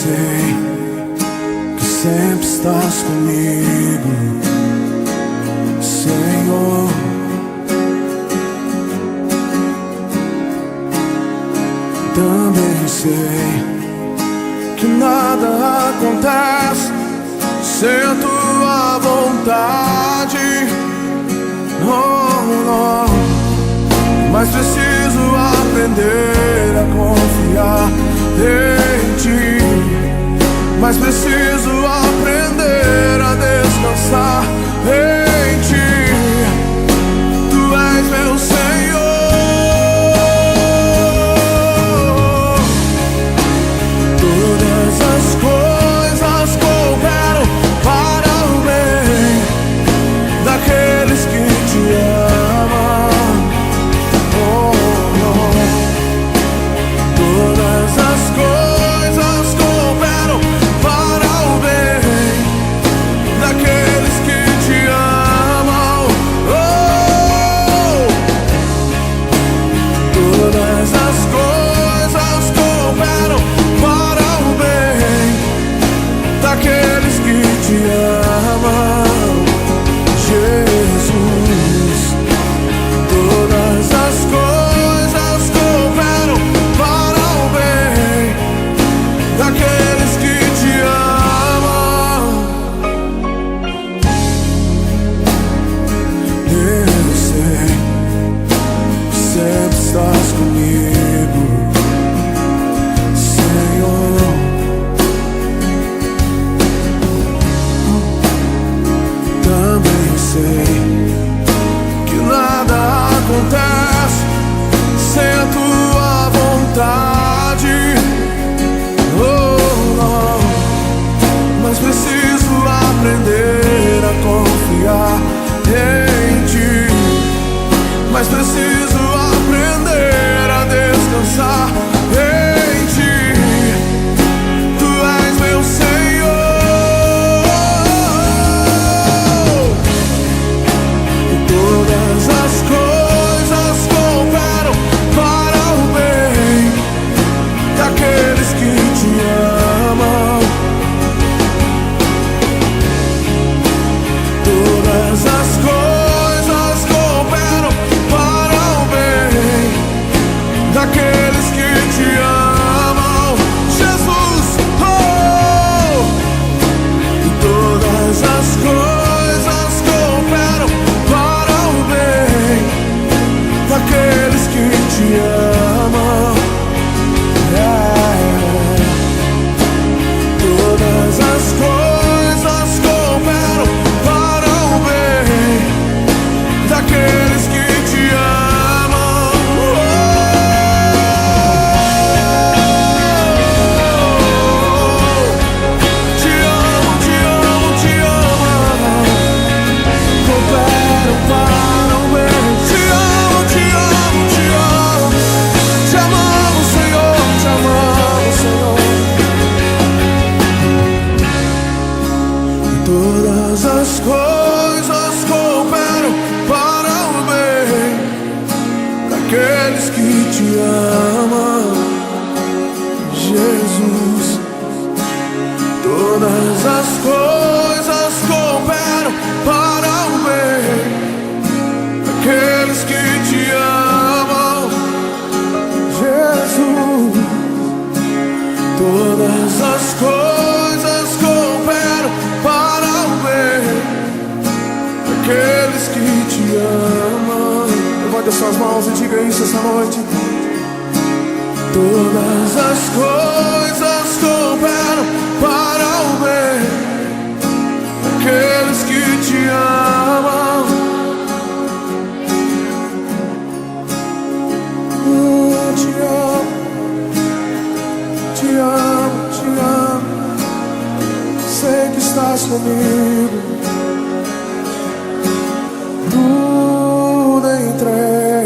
sei que sempre estás comigo, Senhor. Também sei que nada acontece sem a tua vontade, mas preciso aprender a confiar em ti, mas preciso aprender a descansar em ti. Tu és meu Senhor. Todas as coisas cooperam para o bem daqueles que te amam. Todas as coisas cooperam para o bem daqueles que te amam. Todas as coisas cooperam para o bem daqueles que te amam, Jesus. Todas as coisas cooperam para o bem daqueles que te amam. Eu sei que sempre estás comigo, Senhor. Também sei que nada acontece sem a tua vontade, mas preciso aprender a confiar em ti, mas preciso aprender a descansar em ti. Tu és meu Senhor. Todas as coisas cooperam para o bem daqueles que te amam. Todas as coisas cooperam para o bem daqueles que te amam, Jesus. Todas as coisas cooperam para o bem daqueles que te amam. Todas as coisas cooperam para o bem daqueles que te amam. Te amo, te amo, te amo. Cooperam para o bem. Te amo, te amo, te amo. Te amamos, Senhor, te amamos, Senhor. Todas as coisas cooperam para o bem daqueles que te amam, Jesus. Todas as coisas cooperam para o bem daqueles que te amam, Jesus. Todas as coisas cooperam para o bem daqueles que te amam. Levante as suas mãos e diga isso essa noite. Todas as coisas cooperam para o bem daqueles que te amam. Te amo, te amo, te amo. Sei que estás comigo. Tudo entregarei.